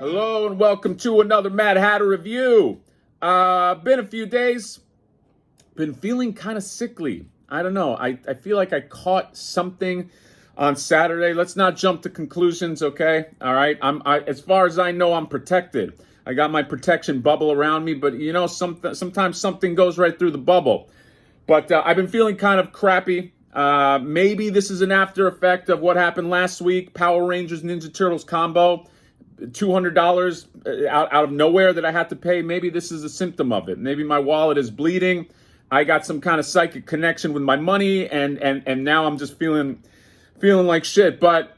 Hello and welcome to another Mad Hatter review. Been a few days, been feeling kind of sickly. I don't know, I feel like I caught something on Saturday. Let's not jump to conclusions, okay? All right, as far as I know, I'm protected. I got my protection bubble around me, but you know, sometimes something goes right through the bubble. But I've been feeling kind of crappy. Maybe this is an after effect of what happened last week, Power Rangers Ninja Turtles combo. $200 out of nowhere that I had to pay. Maybe this is a symptom of it. Maybe my wallet is bleeding. I got some kind of psychic connection with my money, and now I'm just feeling like shit. But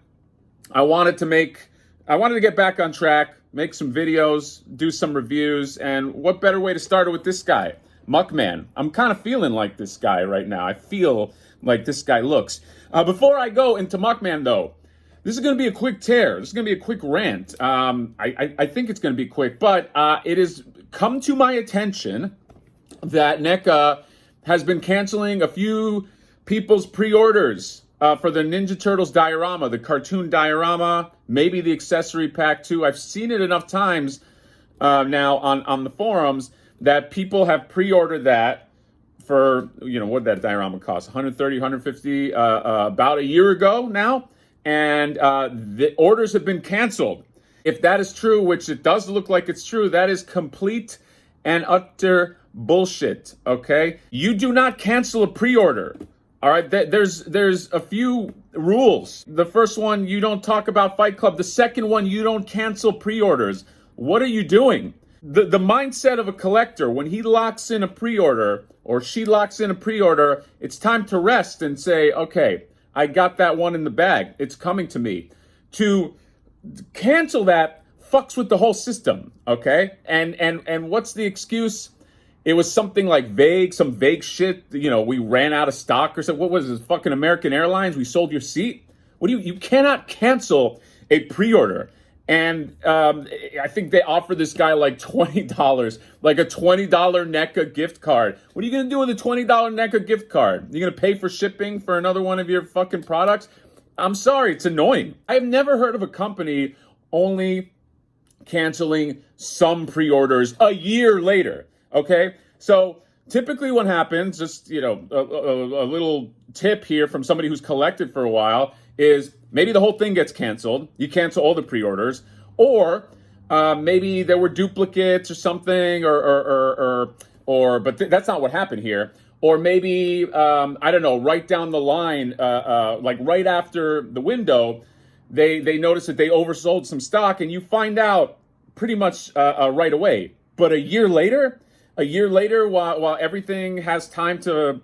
I wanted to get back on track, make some videos, do some reviews, and what better way to start it with this guy, Muckman. I'm kind of feeling like this guy right now. I feel like this guy looks. Before I go into Muckman, though, this is going to be a quick tear. This is going to be a quick rant. I think it's going to be quick, but it has come to my attention that NECA has been canceling a few people's pre-orders for the Ninja Turtles diorama, the cartoon diorama, maybe the accessory pack too. I've seen it enough times now on the forums that people have pre-ordered that for, you know, what did that diorama cost? 130, 150, about a year ago now. And the orders have been canceled. If that is true, which it does look like it's true, that is complete and utter bullshit, okay? You do not cancel a pre-order, all right? There's a few rules. The first one, you don't talk about Fight Club. The second one, you don't cancel pre-orders. What are you doing? The mindset of a collector, when he locks in a pre-order or she locks in a pre-order, it's time to rest and say, okay, I got that one in the bag. It's coming to me. To cancel that fucks with the whole system, okay? And what's the excuse? It was something like some vague shit. You know, we ran out of stock or something. What was it? Fucking American Airlines? We sold your seat? What do you cannot cancel a pre-order. And I think they offered this guy like $20, like a $20 NECA gift card. What are you going to do with a $20 NECA gift card? You going to pay for shipping for another one of your fucking products? I'm sorry, it's annoying. I've never heard of a company only canceling some pre-orders a year later, okay? So typically what happens, just, you know, a little tip here from somebody who's collected for a while, is maybe the whole thing gets canceled. You cancel all the pre-orders, or maybe there were duplicates or something, but that's not what happened here. Or maybe I don't know, right down the line, like right after the window, they noticed that they oversold some stock, and you find out pretty much right away. But a year later, while everything has time to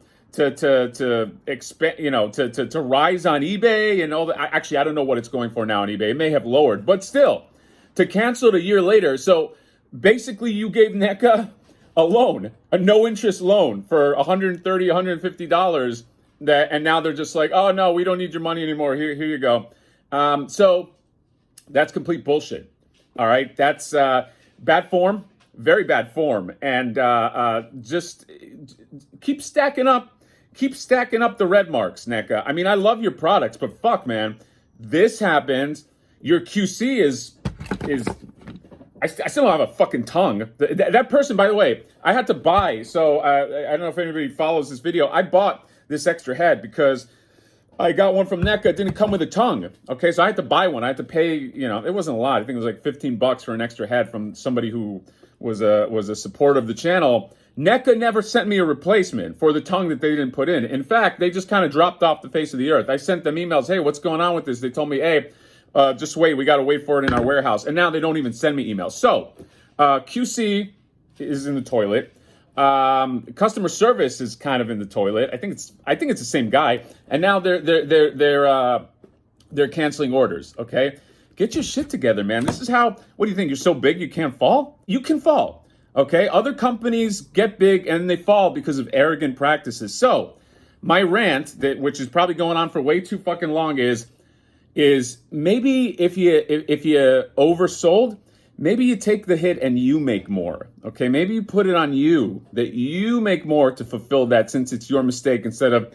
expand, you know, to rise on eBay and all that. Actually, I don't know what it's going for now on eBay. It may have lowered, but still, to cancel it a year later. So basically, you gave NECA a loan, a no-interest loan for $130, $150, and now they're just like, oh no, we don't need your money anymore. Here you go. So that's complete bullshit. All right, that's bad form. Very bad form, and just keep stacking up the red marks, NECA. I mean, I love your products, but fuck, man, this happens. Your QC is I still don't have a fucking tongue. That person, by the way, I had to buy. So I don't know if anybody follows this video. I bought this extra head because I got one from NECA. It didn't come with a tongue. Okay, so I had to buy one. I had to pay. You know, it wasn't a lot. I think it was like $15 for an extra head from somebody who was a supporter of the channel. NECA never sent me a replacement for the tongue that they didn't put in. In fact, they just kind of dropped off the face of the earth. I sent them emails, hey, what's going on with this? They told me, hey, just wait, we got to wait for it in our warehouse. And now they don't even send me emails. So QC is in the toilet. Customer service is kind of in the toilet. I think it's the same guy. And now they're canceling orders, okay? Get your shit together, man. This is how, what do you think? You're so big you can't fall? You can fall, okay? Other companies get big and they fall because of arrogant practices. So my rant, which is probably going on for way too fucking long, is maybe if you oversold, maybe you take the hit and you make more, okay? Maybe you put it on you, that you make more to fulfill that, since it's your mistake, instead of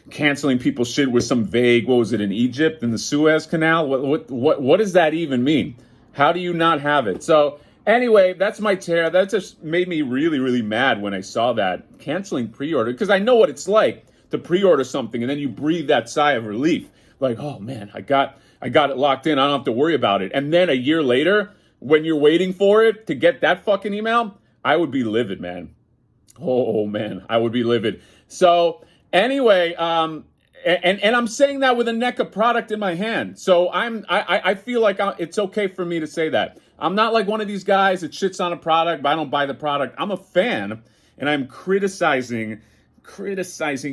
canceling people's shit with some vague, what was it, in Egypt, in the Suez Canal? What does that even mean? How do you not have it? So anyway, that's my tear. That just made me really, really mad when I saw that. Canceling pre-order, because I know what it's like to pre-order something and then you breathe that sigh of relief. Like, oh man, I got it locked in. I don't have to worry about it. And then a year later, when you're waiting for it to get that fucking email, I would be livid, man. Oh man, I would be livid. So anyway, and I'm saying that with a NECA product in my hand. So I feel like it's okay for me to say that. I'm not like one of these guys that shits on a product, but I don't buy the product. I'm a fan, and I'm criticizing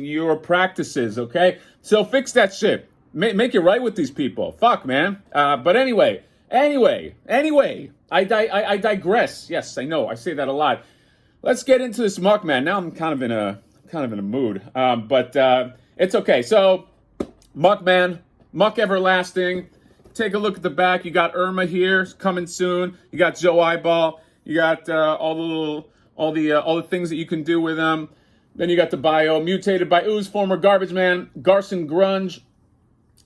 your practices, okay? So fix that shit. Make it right with these people. Fuck, man. But anyway, I digress. Yes, I know. I say that a lot. Let's get into this Muckman. Now I'm kind of in a mood. But it's okay. So Muckman, Muck Everlasting. Take a look at the back. You got Irma here coming soon. You got Joe Eyeball. You got all the things that you can do with them. Then you got the bio. Mutated by Ooze, former Garbage Man, Garson Grunge,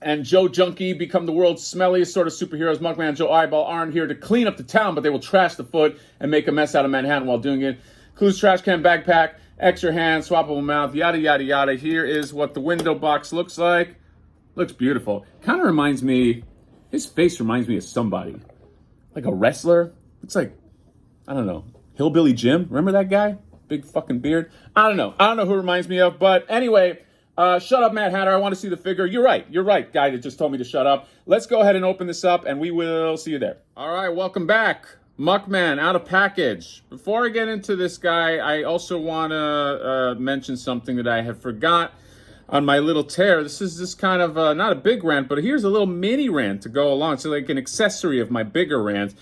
and Joe Junkie become the world's smelliest sort of superheroes. Muckman, Joe Eyeball aren't here to clean up the town, but they will trash the foot and make a mess out of Manhattan while doing it. Clues, trash can, backpack, extra hand, swappable mouth, yada, yada, yada. Here is what the window box looks like. Looks beautiful. Kind of reminds me, his face reminds me of somebody. Like a wrestler. It's like, I don't know, Hillbilly Jim. Remember that guy? Big fucking beard. I don't know who reminds me of. But anyway, shut up, Mad Hatter. I want to see the figure. You're right, guy that just told me to shut up. Let's go ahead and open this up, and we will see you there. All right, welcome back. Muckman, out of package. Before I get into this guy, I also want to mention something that I have forgot on my little tear. This is just kind of not a big rant, but here's a little mini rant to go along. So like an accessory of my bigger rant.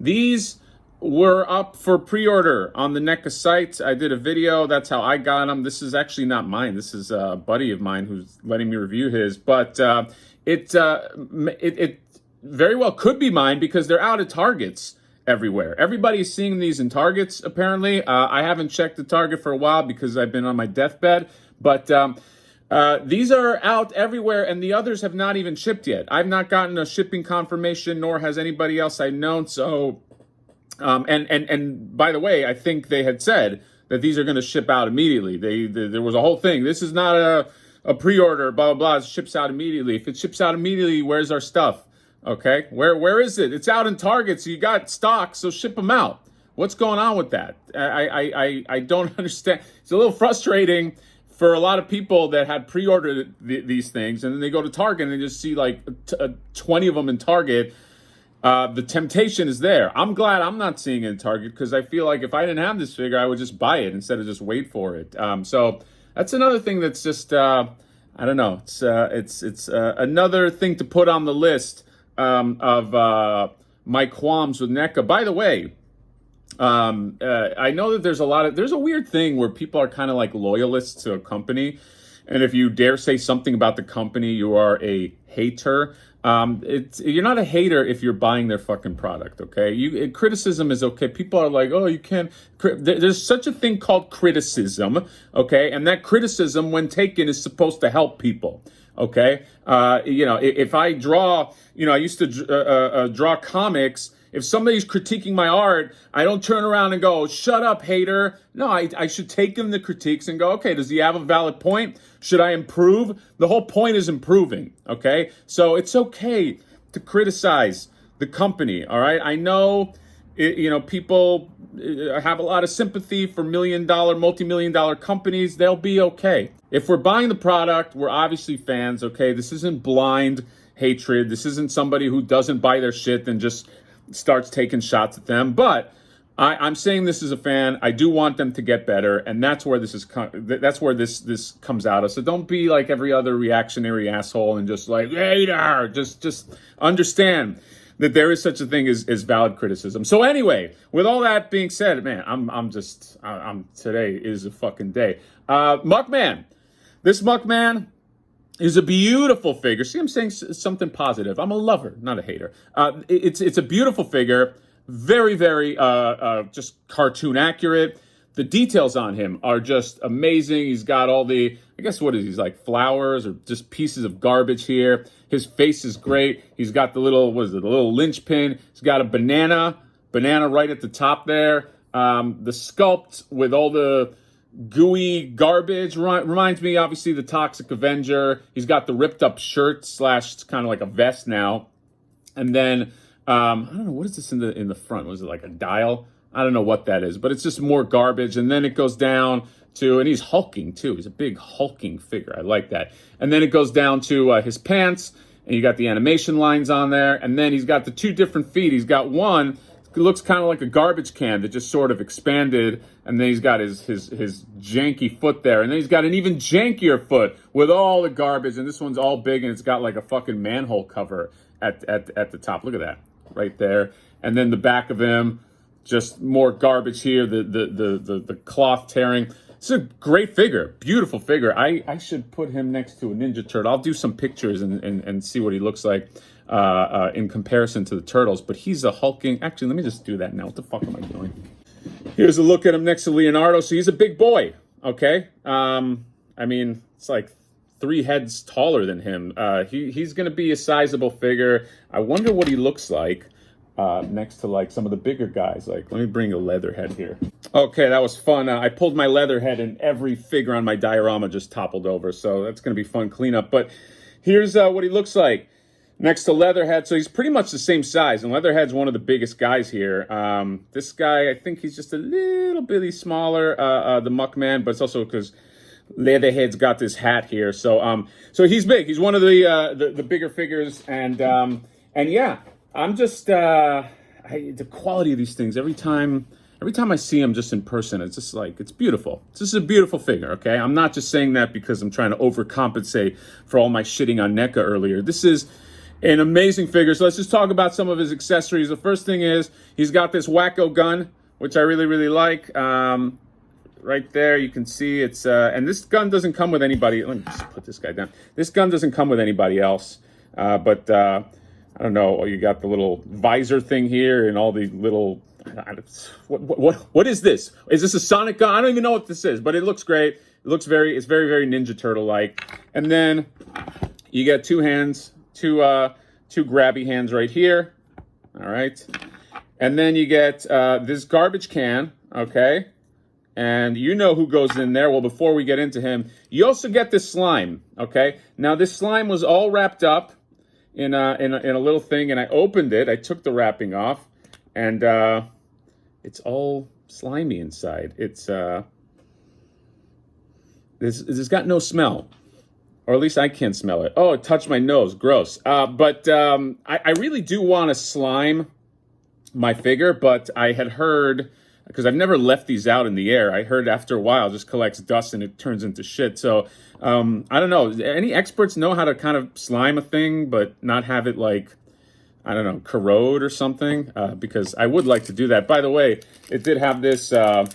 These were up for pre-order on the NECA site. I did a video. That's how I got them. This is actually not mine. This is a buddy of mine who's letting me review his. But it very well could be mine because they're out at Targets everywhere. Everybody's seeing these in Targets, apparently. I haven't checked the Target for a while because I've been on my deathbed. But these are out everywhere, and the others have not even shipped yet. I've not gotten a shipping confirmation, nor has anybody else I've known. So, and by the way, I think they had said that these are going to ship out immediately. There was a whole thing. This is not a pre-order, blah, blah, blah. It ships out immediately. If it ships out immediately, where's our stuff? Okay, where is it? It's out in Target, so you got stock, so ship them out. What's going on with that? I don't understand. It's a little frustrating for a lot of people that had pre-ordered these things, and then they go to Target and they just see like 20 of them in Target. The temptation is there. I'm glad I'm not seeing it in Target because I feel like if I didn't have this figure, I would just buy it instead of just wait for it. So that's another thing that's just I don't know. It's another thing to put on the list of my qualms with NECA. By the way, I know that there's a weird thing where people are kind of like loyalists to a company, and if you dare say something about the company, you are a hater. You're not a hater if you're buying their fucking product, okay? Criticism is okay. People are like, oh, you can't. There's such a thing called criticism, okay? And that criticism, when taken, is supposed to help people, okay? If I draw, I used to draw comics. If somebody's critiquing my art, I don't turn around and go, shut up, hater. No, I should take him the critiques and go, okay, does he have a valid point? Should I improve? The whole point is improving, okay? So it's okay to criticize the company, all right? I know, people have a lot of sympathy for multi-million-dollar companies. They'll be okay. If we're buying the product, we're obviously fans, okay? This isn't blind hatred. This isn't somebody who doesn't buy their shit and just starts taking shots at them. But I'm saying this as a fan. I do want them to get better, and that's where this comes out of. So don't be like every other reactionary asshole and just like hater. Just understand that there is such a thing as valid criticism. So anyway, with all that being said, man, I'm today is a fucking day. Muckman, this Muckman is a beautiful figure. See, I'm saying something positive. I'm a lover, not a hater. It's a beautiful figure. Very, very just cartoon accurate. The details on him are just amazing. He's got all the I guess what is he's like flowers or just pieces of garbage here. His face is great. He's got the little, what is it, the little linchpin. He's got a banana right at the top there. The sculpt with all the gooey garbage reminds me, obviously, the Toxic Avenger. He's got the ripped up shirt slash it's kind of like a vest now. And then, I don't know, what is this in the front? Was it like a dial? I don't know what that is, but it's just more garbage. And then it goes down to, and he's hulking too. He's a big hulking figure. I like that. And then it goes down to his pants, and you got the animation lines on there. And then he's got the two different feet. He's got one, it looks kind of like a garbage can that just sort of expanded. And then he's got his janky foot there. And then he's got an even jankier foot with all the garbage. And this one's all big, and it's got like a fucking manhole cover at the top. Look at that right there. And then the back of him, just more garbage here. The cloth tearing. It's a great figure, beautiful figure. I should put him next to a Ninja Turtle. I'll do some pictures and see what he looks like in comparison to the Turtles. But he's a hulking. Actually, let me just do that now. What the fuck am I doing? Here's a look at him next to Leonardo. So he's a big boy. Okay. I mean, it's like 3 heads taller than him. He's going to be a sizable figure. I wonder what he looks like next to like some of the bigger guys. Like, let me bring a Leatherhead here. Okay, that was fun. I pulled my Leatherhead and every figure on my diorama just toppled over. So that's going to be fun cleanup. But here's what he looks like next to Leatherhead. So he's pretty much the same size. And Leatherhead's one of the biggest guys here. This guy, I think he's just a little bitty smaller, the Muckman. But it's also because Leatherhead's got this hat here. So so he's big. He's one of the bigger figures. And yeah, I'm just, the quality of these things, every time I see him just in person, it's just like, it's beautiful. This is a beautiful figure, okay? I'm not just saying that because I'm trying to overcompensate for all my shitting on NECA earlier. This is an amazing figure. So let's just talk about some of his accessories. The first thing is, he's got this wacko gun, which I really, really like. Right there, you can see it's, and this gun doesn't come with anybody. Let me just put this guy down. This gun doesn't come with anybody else, but I don't know. You got the little visor thing here and all the little. What is this? Is this a Sonic gun? I don't even know what this is, but it looks great. It looks it's very, very Ninja Turtle like. And then you get 2 hands, two grabby hands right here. All right, and then you get this garbage can. Okay, and you know who goes in there. Well, before we get into him, you also get this slime. Okay, now this slime was all wrapped up in a little thing, and I opened it. I took the wrapping off, and it's all slimy inside. It's this got no smell, or at least I can't smell it. Oh, it touched my nose. Gross. But I really do want to slime my figure, but I had heard, because I've never left these out in the air, I heard after a while it just collects dust and it turns into shit. So I don't know. Any experts know how to kind of slime a thing but not have it, like, I don't know, corrode or something? Because I would like to do that. By the way, it did have this, I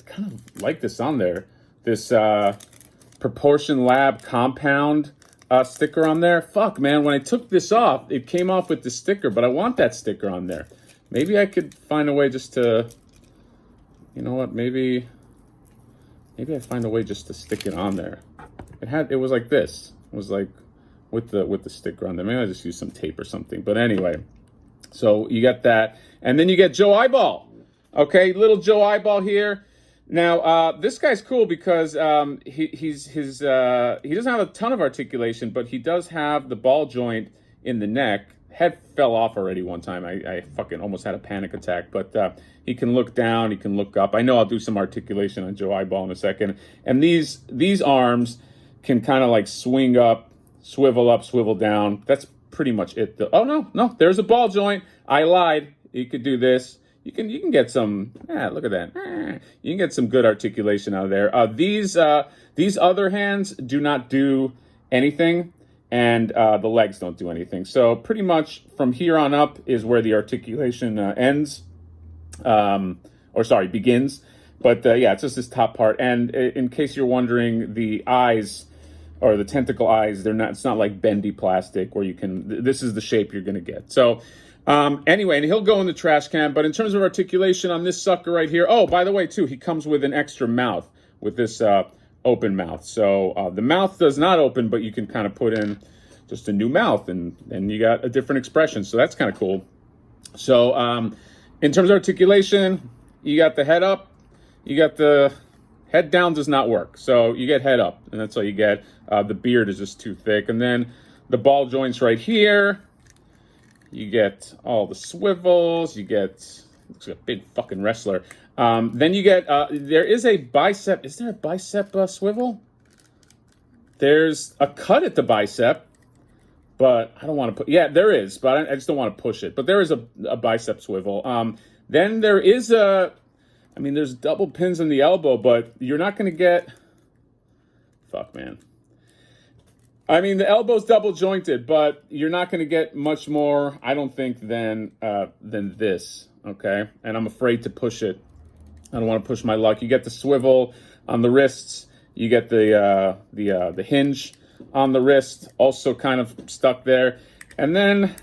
kind of like this on there. This Proportion Lab compound sticker on there. Fuck, man, when I took this off, it came off with the sticker, but I want that sticker on there. Maybe I could find a way just to, you know what, maybe I find a way just to stick it on there. It was like this. It was like with the sticker on there. Maybe I just use some tape or something. But anyway, so you get that, and then you get Joe Eyeball. Okay, little Joe Eyeball here. Now this guy's cool because he doesn't have a ton of articulation, but he does have the ball joint in the neck. Head fell off already one time. I fucking almost had a panic attack. But he can look down, he can look up. I know I'll do some articulation on Joe Eyeball in a second. And these arms can kind of like swing up, swivel down. That's pretty much it. Oh no, there's a ball joint. I lied. You could do this. You can get some. Look at that. You can get some good articulation out of there. These other hands do not do anything. And the legs don't do anything. So pretty much from here on up is where the articulation ends, begins. But yeah, it's just this top part. And in case you're wondering, the eyes, or the tentacle eyes, it's not like bendy plastic where you can, this is the shape you're going to get. So anyway, and he'll go in the trash can. But in terms of articulation on this sucker right here, oh, by the way, too, he comes with an extra mouth with this open mouth. So the mouth does not open, but you can kind of put in just a new mouth, and you got a different expression. So that's kind of cool. So in terms of articulation, you got the head up, you got the head down does not work. So you get head up, and that's all you get. The beard is just too thick. And then the ball joints right here, you get all the swivels, you get, looks like a big fucking wrestler. Then you get, there is a bicep, is there a bicep swivel? There's a cut at the bicep, but I don't want to put, yeah, there is, but I just don't want to push it. But there is a bicep swivel. Then there is there's double pins in the elbow, but you're not going to get, fuck, man. I mean, the elbow's double jointed, but you're not going to get much more, I don't think, than this, okay? And I'm afraid to push it. I don't want to push my luck. You get the swivel on the wrists. You get the hinge on the wrist, also kind of stuck there. And then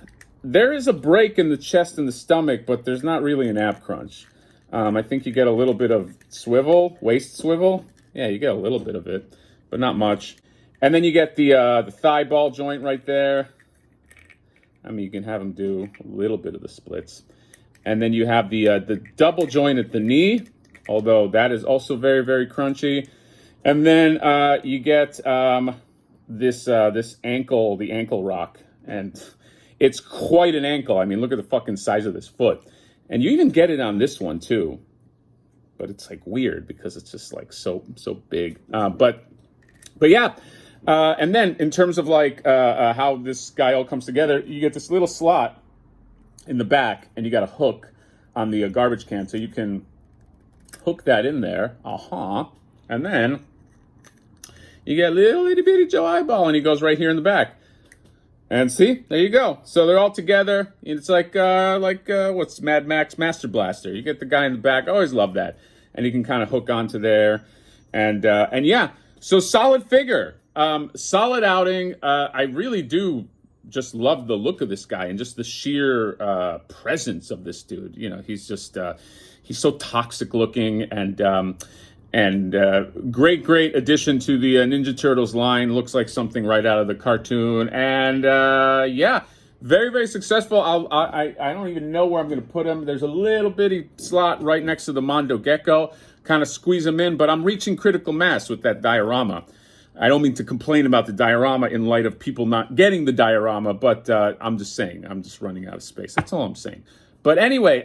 there is a break in the chest and the stomach, but there's not really an ab crunch. I think you get a little bit of swivel, waist swivel. Yeah, you get a little bit of it, but not much. And then you get the thigh ball joint right there. I mean, you can have them do a little bit of the splits. And then you have the double joint at the knee, although that is also very, very crunchy. And then you get this ankle, the ankle rock. And it's quite an ankle. I mean, look at the fucking size of this foot. And you even get it on this one too. But it's like weird because it's just like so big. But yeah. And then in terms of like how this guy all comes together, you get this little slot in the back, and you got a hook on the garbage can, so you can hook that in there. And then you get a little itty bitty Joe eyeball, and he goes right here in the back. And see, there you go. So they're all together. It's like what's Mad Max Master Blaster? You get the guy in the back. I always love that, and you can kind of hook onto there, and yeah. So solid figure. Solid outing. I really do just love the look of this guy and just the sheer presence of this dude. You know, he's just he's so toxic looking, and great addition to the Ninja Turtles line. Looks like something right out of the cartoon, and yeah, very successful. I don't even know where I'm going to put him. There's a little bitty slot right next to the Mondo Gecko. Kind of squeeze him in, but I'm reaching critical mass with that diorama. I don't mean to complain about the diorama in light of people not getting the diorama, but I'm just saying, I'm just running out of space. That's all I'm saying. But anyway,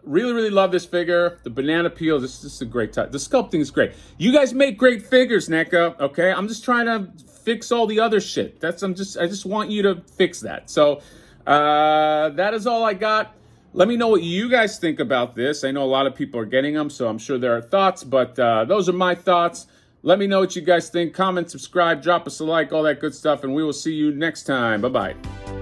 really love this figure. The banana peel, this is a great time. The sculpting is great. You guys make great figures, NECA, okay? I'm just trying to fix all the other shit. I just want you to fix that. So that is all I got. Let me know what you guys think about this. I know a lot of people are getting them, so I'm sure there are thoughts, but those are my thoughts. Let me know what you guys think. Comment, subscribe, drop us a like, all that good stuff, and we will see you next time. Bye-bye.